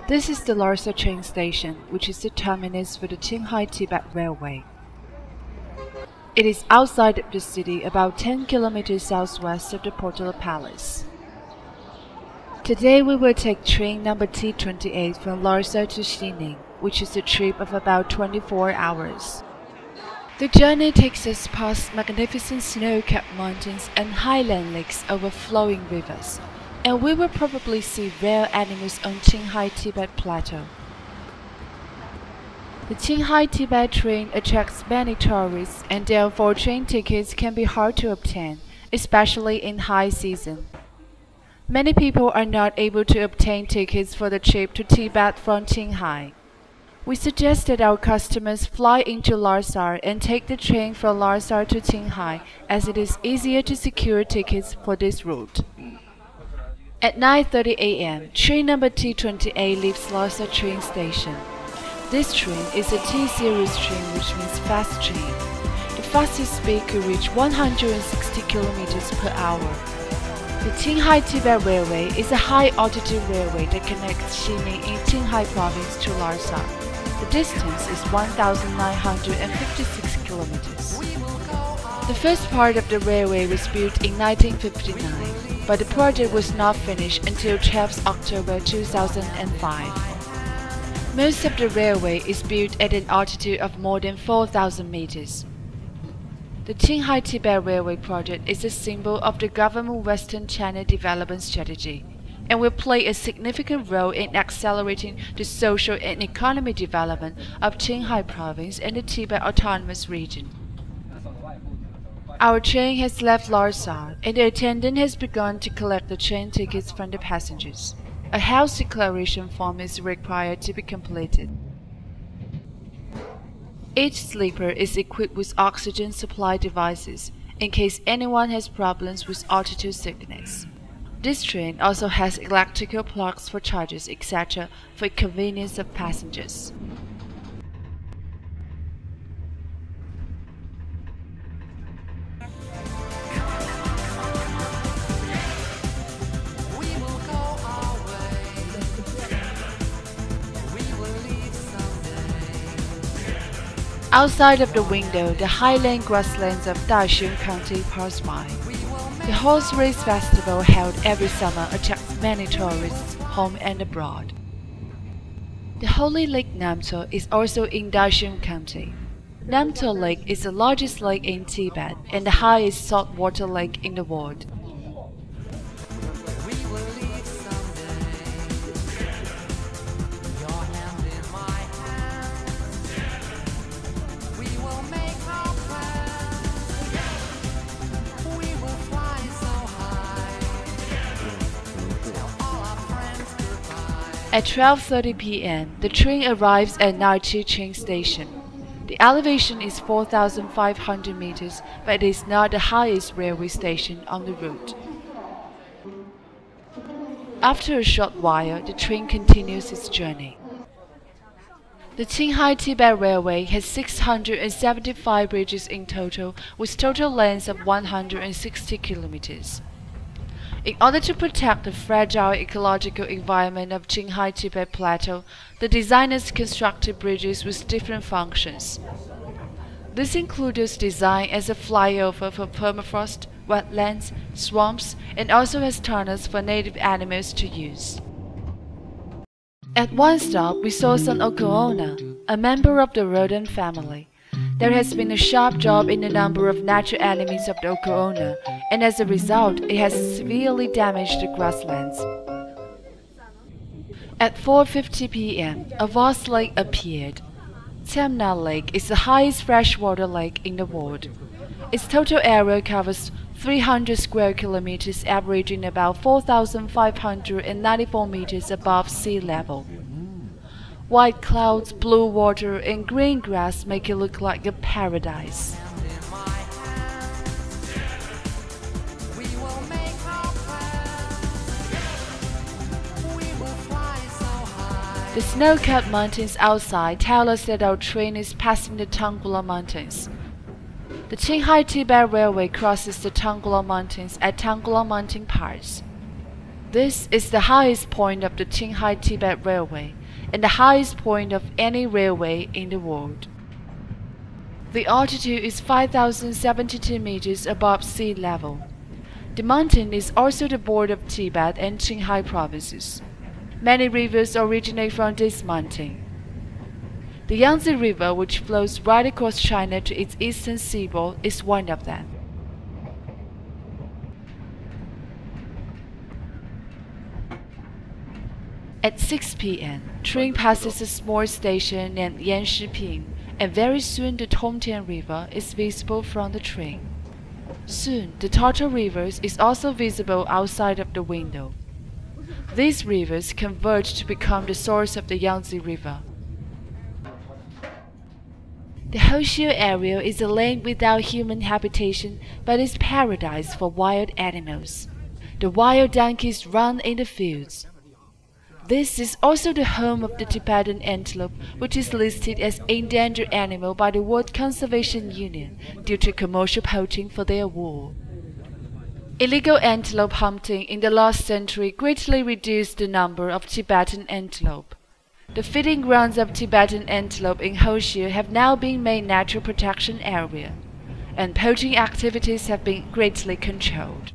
This is the Lhasa train station, which is the terminus for the Qinghai-Tibet Railway. It is outside of the city, about 10 kilometers southwest of the Portal Palace. Today we will take train number T28 from Lhasa to Xining, which is a trip of about 24 hours. The journey takes us past magnificent snow-capped mountains and highland lakes overflowing rivers, and we will probably see rare animals on Qinghai-Tibet Plateau. The Qinghai-Tibet train attracts many tourists, and therefore train tickets can be hard to obtain, especially in high season. Many people are not able to obtain tickets for the trip to Tibet from Qinghai. We suggest that our customers fly into Lhasa and take the train from Lhasa to Qinghai, as it is easier to secure tickets for this route. At 9:30 a.m., train number T28 leaves Lhasa train station. This train is a T-series train, which means fast train. The fastest speed could reach 160 km per hour. The Qinghai-Tibet Railway is a high-altitude railway that connects Xining in Qinghai province to Lhasa. The distance is 1,956 kilometers. The first part of the railway was built in 1959, but the project was not finished until 12 October 2005. Most of the railway is built at an altitude of more than 4,000 meters. The Qinghai-Tibet Railway project is a symbol of the government Western China development strategy, and will play a significant role in accelerating the social and economic development of Qinghai province and the Tibet Autonomous Region. Our train has left Lhasa, and the attendant has begun to collect the train tickets from the passengers. A health declaration form is required to be completed. Each sleeper is equipped with oxygen supply devices in case anyone has problems with altitude sickness. This train also has electrical plugs for chargers, etc. for convenience of passengers. Outside of the window, the highland grasslands of Daxun County pass by. The horse race festival held every summer attracts many tourists, home and abroad. The holy lake Namto is also in Daxun County. Namto Lake is the largest lake in Tibet and the highest saltwater lake in the world. At 12:30 p.m., the train arrives at Naichi train station. The elevation is 4,500 meters, but it is not the highest railway station on the route. After a short while, the train continues its journey. The Qinghai-Tibet Railway has 675 bridges in total, with total length of 160 kilometers. In order to protect the fragile ecological environment of Qinghai-Tibet Plateau, the designers constructed bridges with different functions. This includes design as a flyover for permafrost, wetlands, swamps, and also has tunnels for native animals to use. At one stop, we saw some Okoona, a member of the rodent family. There has been a sharp drop in the number of natural enemies of the Okoona, and as a result, it has severely damaged the grasslands. At 4:50 p.m., a vast lake appeared. Tamna Lake is the highest freshwater lake in the world. Its total area covers 300 square kilometers, averaging about 4,594 meters above sea level. White clouds, blue water, and green grass make it look like a paradise. The snow-capped mountains outside tell us that our train is passing the Tanggula Mountains. The Qinghai-Tibet Railway crosses the Tanggula Mountains at Tanggula Mountain Pass. This is the highest point of the Qinghai-Tibet Railway, and the highest point of any railway in the world. The altitude is 5,072 meters above sea level. The mountain is also the border of Tibet and Qinghai provinces. Many rivers originate from this mountain. The Yangtze River, which flows right across China to its eastern seaboard, is one of them. At 6 p.m., train passes a small station named Yanshiping, and very soon the Tongtian River is visible from the train. Soon, the Tatar River is also visible outside of the window. These rivers converge to become the source of the Yangtze River. The Hoshio area is a land without human habitation, but is paradise for wild animals. The wild donkeys run in the fields. This is also the home of the Tibetan antelope, which is listed as endangered animal by the World Conservation Union due to commercial poaching for their wool. Illegal antelope hunting in the last century greatly reduced the number of Tibetan antelope. The feeding grounds of Tibetan antelope in Hoshio have now been made natural protection area, and poaching activities have been greatly controlled.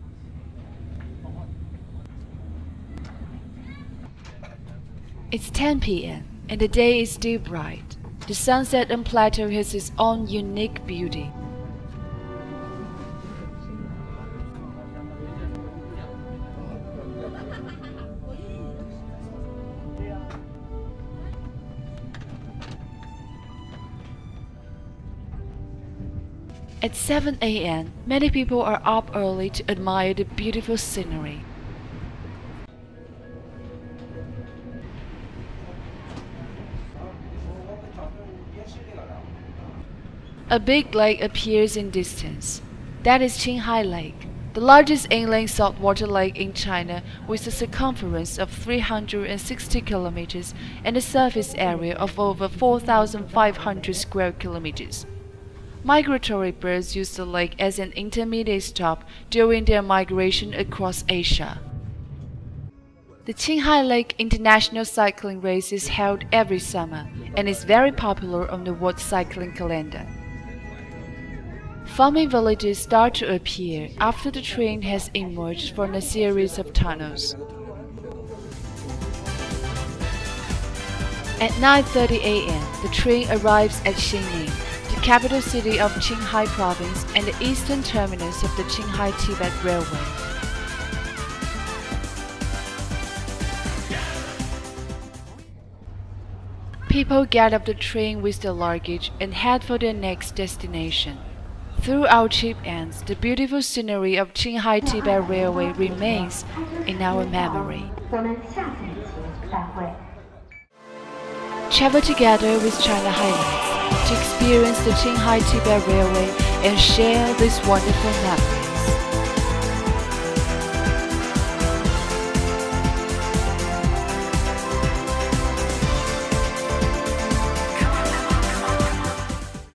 It's 10 p.m. and the day is still bright. The sunset on plateau has its own unique beauty. At 7 a.m., many people are up early to admire the beautiful scenery. A big lake appears in distance. That is Qinghai Lake, the largest inland saltwater lake in China, with a circumference of 360 kilometers and a surface area of over 4,500 square kilometers. Migratory birds use the lake as an intermediate stop during their migration across Asia. The Qinghai Lake International Cycling Race is held every summer and is very popular on the world cycling calendar. Farming villages start to appear after the train has emerged from a series of tunnels. At 9:30 a.m., the train arrives at Xining, the capital city of Qinghai province and the eastern terminus of the Qinghai-Tibet Railway. People get off the train with their luggage and head for their next destination. Through our cheap ends, the beautiful scenery of Qinghai-Tibet Railway remains in our memory. Travel together with China Highlands to experience the Qinghai-Tibet Railway and share this wonderful memory.